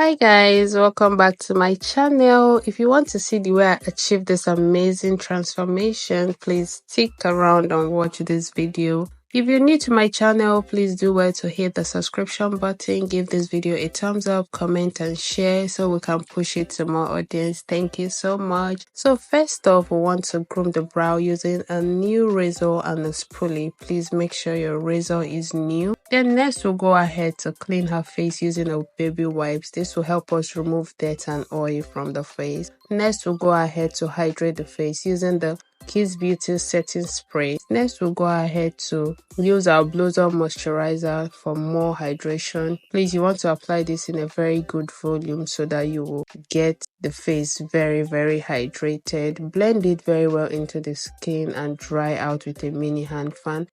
Hi guys, welcome back to my channel. If you want to see the way I achieved this amazing transformation, please stick around and watch this video. If you're new to my channel, please do well to hit the subscription button, give this video a thumbs up, comment and share so we can push it to more audience. Thank you so much. So first off, we want to groom the brow using a new razor and a spoolie. Please make sure your razor is new. Then next we'll go ahead to clean her face using a baby wipes. This will help us remove dirt and oil from the face. Next we'll go ahead to hydrate the face using the Kissbeauty setting spray. Next we'll go ahead to use our blossom moisturizer for more hydration. Please, you want to apply this in a very good volume so that you will get the face very hydrated. Blend it very well into the skin and dry out with a mini hand fan.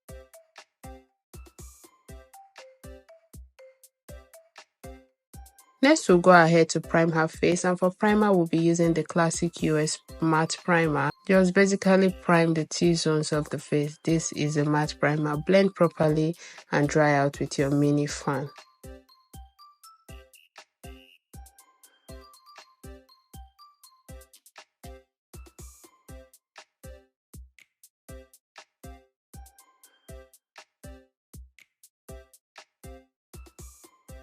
Next, we'll go ahead to prime her face, and for primer, we'll be using the classic US matte primer. Just basically prime the T-zones of the face. This is a matte primer. Blend properly and dry out with your mini fan.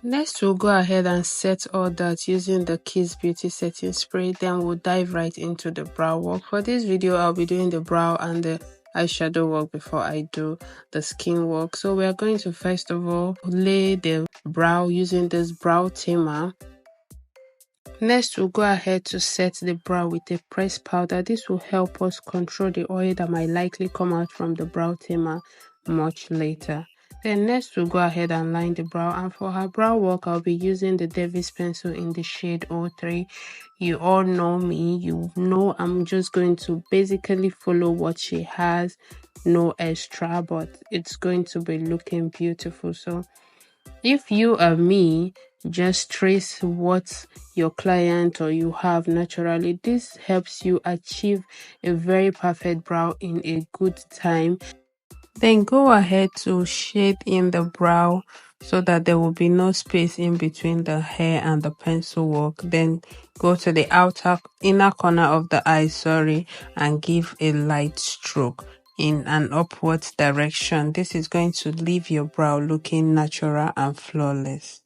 Next, we'll go ahead and set all that using the Kissbeauty setting spray. Then we'll dive right into the brow work. For this video, I'll be doing the brow and the eyeshadow work before I do the skin work. So we are going to first of all lay the brow using this brow Tamar. Next, we'll go ahead to set the brow with a pressed powder. This will help us control the oil that might likely come out from the brow Tamar much later. Then next, we'll go ahead and line the brow, and for her brow work, I'll be using the Davis pencil in the shade 03. You all know me, you know I'm just going to basically follow what she has, no extra, but it's going to be looking beautiful. So if you are me, just trace what your client or you have naturally. This helps you achieve a very perfect brow in a good time. Then go ahead to shade in the brow so that there will be no space in between the hair and the pencil work. Then go to the inner corner of the eye, and give a light stroke in an upwards direction. This is going to leave your brow looking natural and flawless.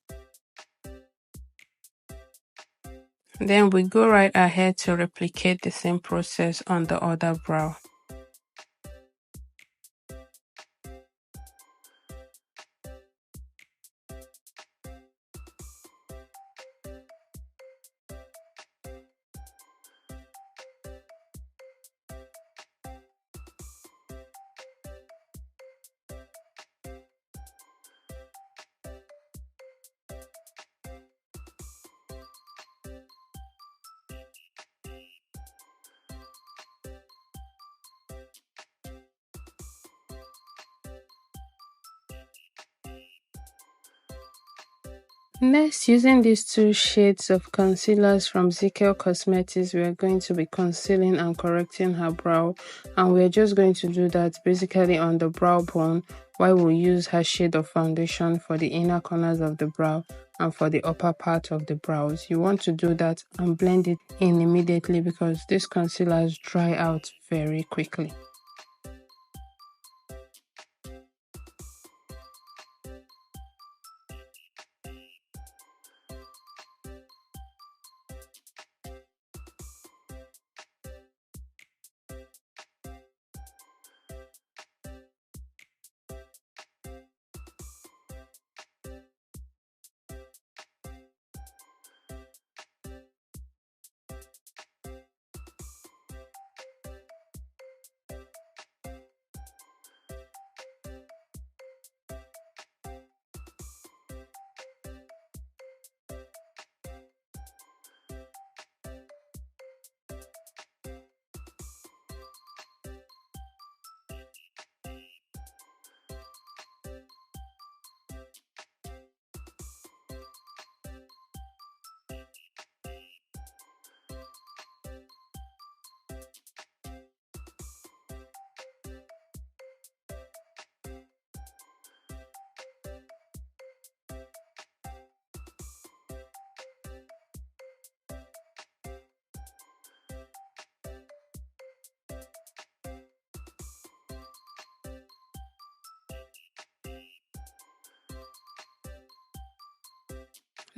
Then we go right ahead to replicate the same process on the other brow. Next, using these two shades of concealers from Zikek Cosmetics, we are going to be concealing and correcting her brow, and we're just going to do that basically on the brow bone, while we'll use her shade of foundation for the inner corners of the brow and for the upper part of the brows. You want to do that and blend it in immediately because these concealers dry out very quickly.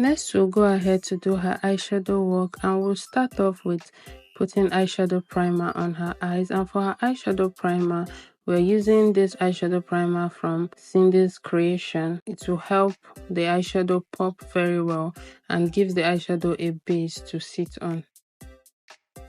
Next, we'll go ahead to do her eyeshadow work, and we'll start off with putting eyeshadow primer on her eyes. And for her eyeshadow primer, we're using this eyeshadow primer from Ceendies creation. It will help the eyeshadow pop very well and give the eyeshadow a base to sit on.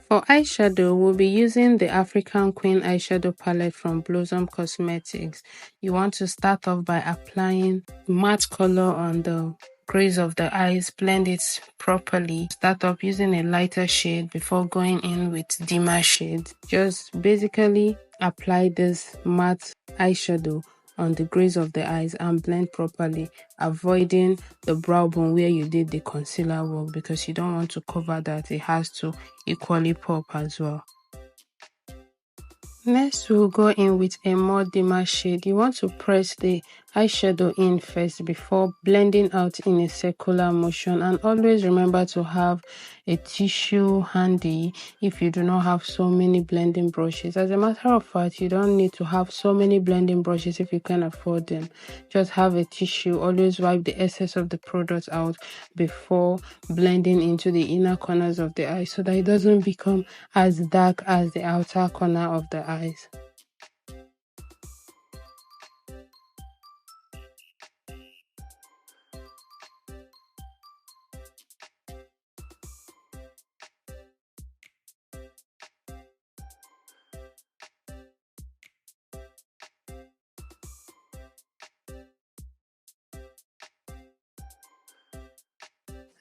For eyeshadow, we'll be using the African Queen eyeshadow palette from Blossom Cosmetics. You want to start off by applying matte color on the crease of the eyes, blend it properly. Start off using a lighter shade before going in with dimmer shades. Just basically apply this matte eyeshadow on the crease of the eyes and blend properly, avoiding the brow bone where you did the concealer work, because you don't want to cover that. It has to equally pop as well. Next, we'll go in with a more dimmer shade. You want to press the eyeshadow in first before blending out in a circular motion, and always remember to have a tissue handy if you do not have so many blending brushes. As a matter of fact, you don't need to have so many blending brushes if you can afford them. Just have a tissue. Always wipe the excess of the product out before blending into the inner corners of the eye so that it doesn't become as dark as the outer corner of the eyes.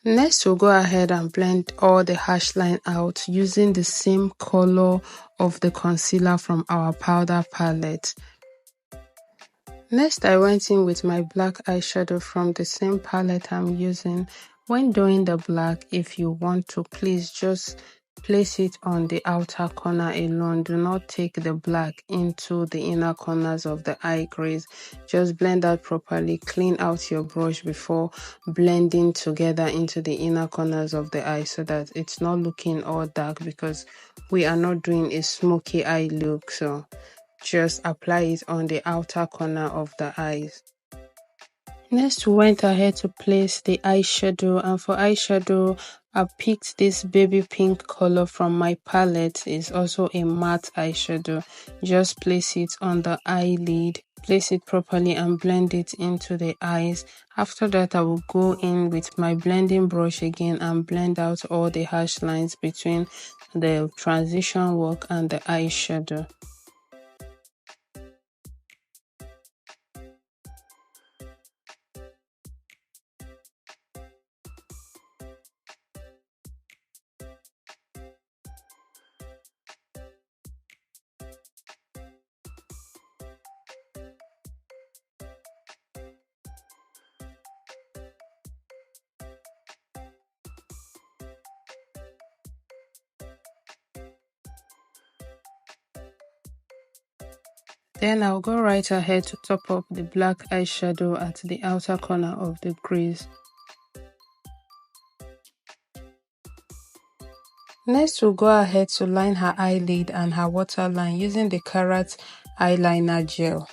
Next, we'll go ahead and blend all the harsh line out using the same color of the concealer from our powder palette. Next, I went in with my black eyeshadow from the same palette I'm using. When doing the black, if you want to, please just place it on the outer corner alone. Do not take the black into the inner corners of the eye crease. Just blend out properly, clean out your brush before blending together into the inner corners of the eye so that it's not looking all dark, because we are not doing a smoky eye look. So just apply it on the outer corner of the eyes. Next, we went ahead to place the eyeshadow, and for eyeshadow, I picked this baby pink color from my palette. It's also a matte eyeshadow. Just place it on the eyelid, place it properly and blend it into the eyes. After that, I will go in with my blending brush again and blend out all the harsh lines between the transition work and the eyeshadow. Then I'll go right ahead to top up the black eyeshadow at the outer corner of the crease. Next, we'll go ahead to line her eyelid and her waterline using the Karite eyeliner gel.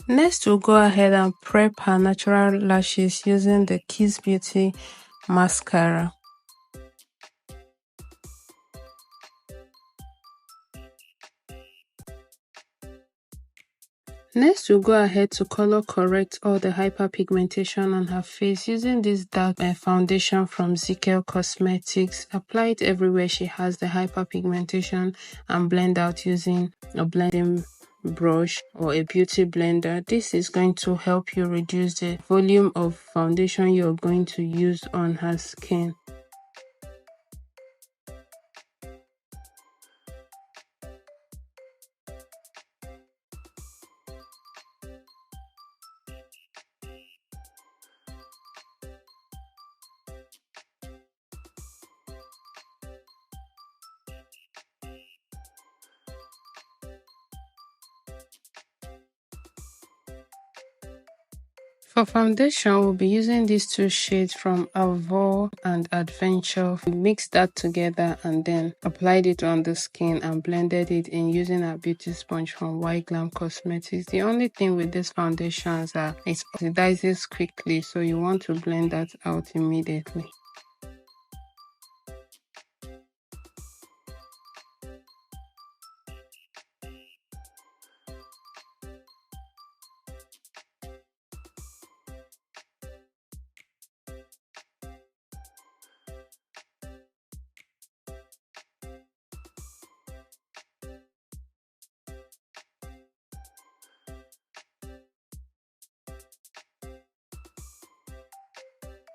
Next, we'll go ahead and prep her natural lashes using the Kissbeauty mascara. Next, we'll go ahead to color correct all the hyperpigmentation on her face using this dark foundation from Zikek Cosmetics. Apply it everywhere she has the hyperpigmentation and blend out using a blending brush or a beauty blender. This is going to help you reduce the volume of foundation you're going to use on her skin. For foundation, we'll be using these two shades from Avour and Adventure. We mixed that together and then applied it on the skin and blended it in using our beauty sponge from Yglam Cosmetics. The only thing with these foundations are it oxidizes quickly, so you want to blend that out immediately.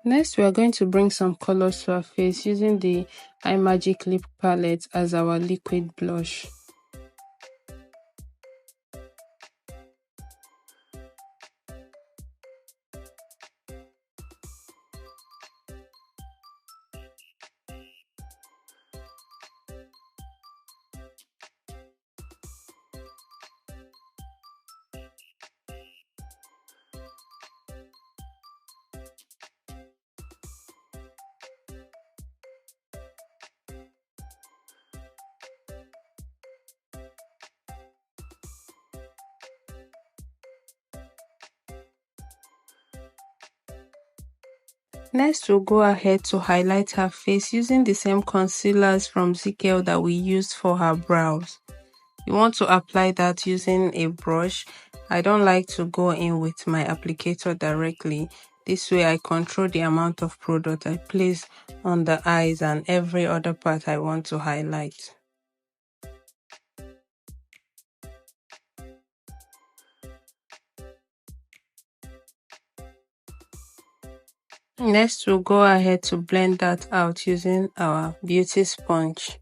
Next, we are going to bring some colors to our face using the Imagic lip palette as our liquid blush. Next, we'll go ahead to highlight her face using the same concealers from Zikek that we used for her brows. You want to apply that using a brush. I don't like to go in with my applicator directly. This way I control the amount of product I place on the eyes and every other part I want to highlight. Next, we'll go ahead to blend that out using our beauty sponge.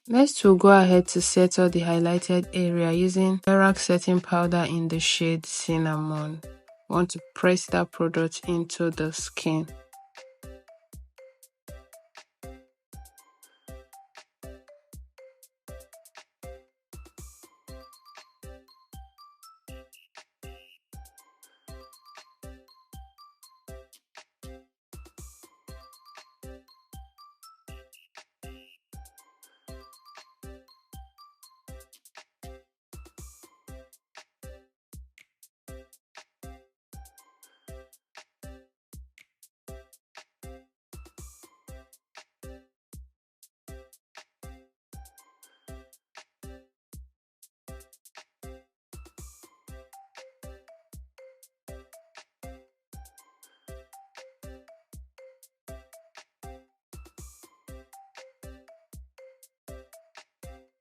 Next, we'll go ahead to settle the highlighted area using Merak setting powder in the shade Cinnamon. Want to press that product into the skin.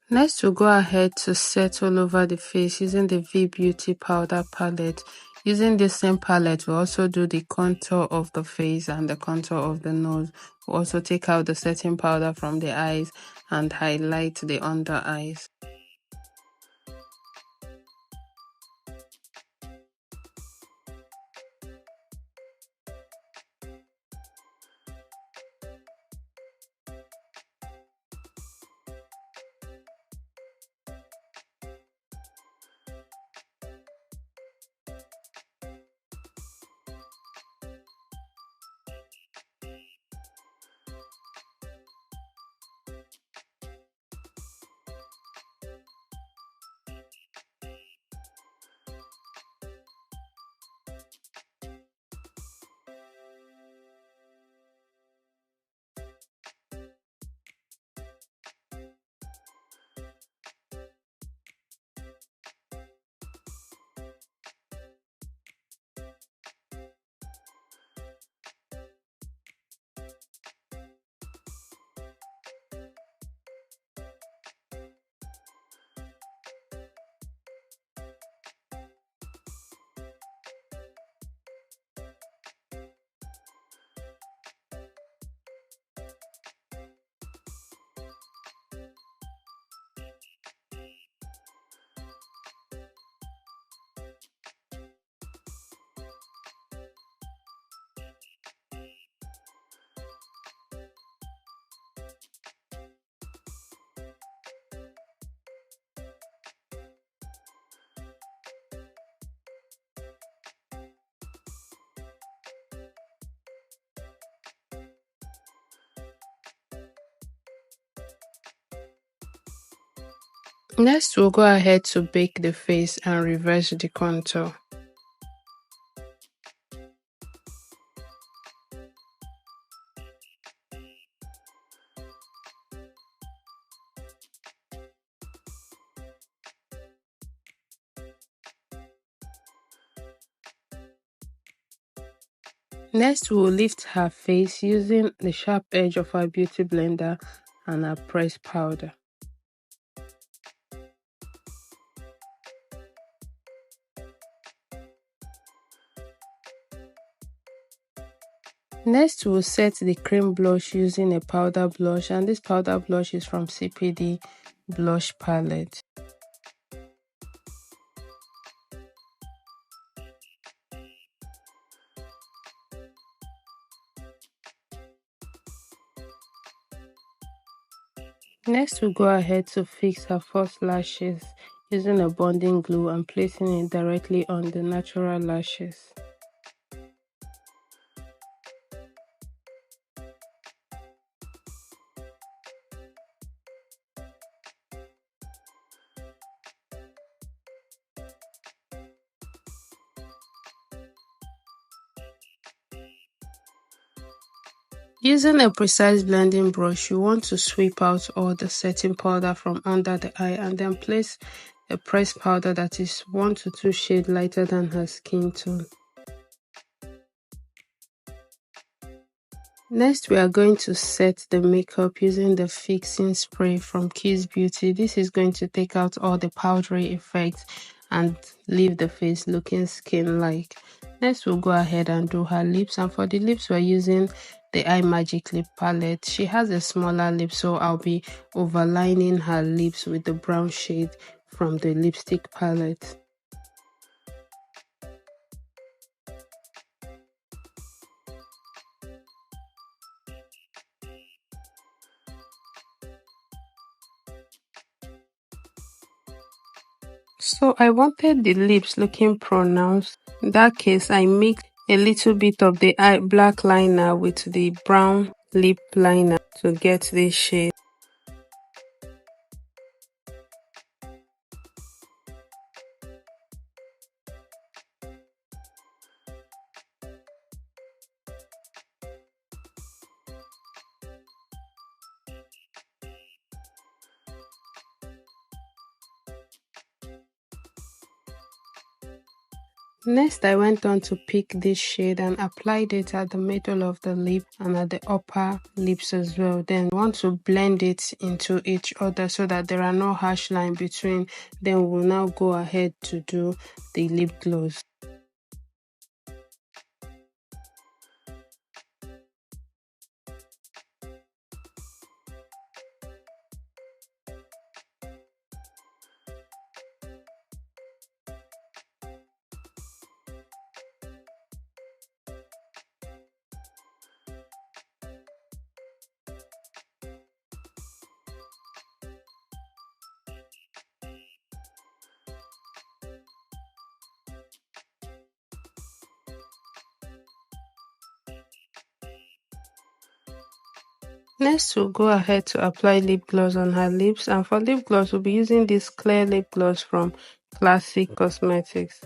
Next, we'll go ahead to set all over the face using the Veebeauty powder palette. Using the same palette, we'll also do the contour of the face and the contour of the nose. We'll also take out the setting powder from the eyes and highlight the under eyes. Next, we'll go ahead to bake the face and reverse the contour. Next, we'll lift her face using the sharp edge of our beauty blender and our pressed powder. Next, we'll set the cream blush using a powder blush, and this powder blush is from CPD blush palette. Next, we'll go ahead to fix her false lashes using a bonding glue and placing it directly on the natural lashes. Using a precise blending brush, you want to sweep out all the setting powder from under the eye and then place a pressed powder that is 1 to 2 shades lighter than her skin tone. Next, we are going to set the makeup using the fixing spray from Kissbeauty. This is going to take out all the powdery effects and leave the face looking skin-like. Next, we'll go ahead and do her lips, and for the lips, we're using the Imagic lip palette. She has a smaller lip, so I'll be overlining her lips with the brown shade from the lipstick palette. So I wanted the lips looking pronounced. In that case, I mixed a little bit of the black liner with the brown lip liner to get this shade. Next, I went on to pick this shade and applied it at the middle of the lip and at the upper lips as well. Then we want to blend it into each other so that there are no harsh lines between. Then we'll now go ahead to do the lip gloss. Next, we'll go ahead to apply lip gloss on her lips, and for lip gloss, we'll be using this clear lip gloss from Classic Cosmetics.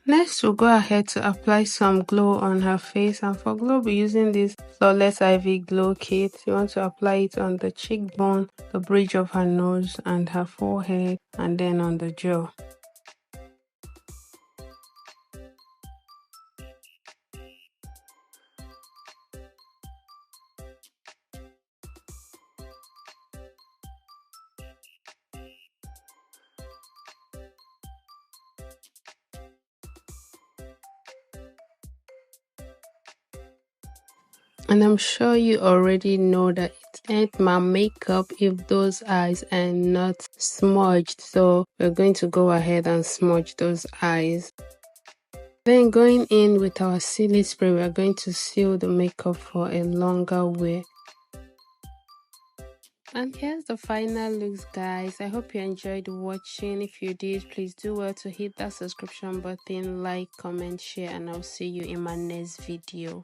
Next, we'll go ahead to apply some glow on her face, and for glow, we're using this Flawless Ivy Glow Kit. You want to apply it on the cheekbone, the bridge of her nose, and her forehead, and then on the jaw. And I'm sure you already know that it ain't my makeup if those eyes are not smudged. So we're going to go ahead and smudge those eyes. Then going in with our sealing spray, we're going to seal the makeup for a longer wear. And here's the final looks, guys. I hope you enjoyed watching. If you did, please do well to hit that subscription button, like, comment, share, and I'll see you in my next video.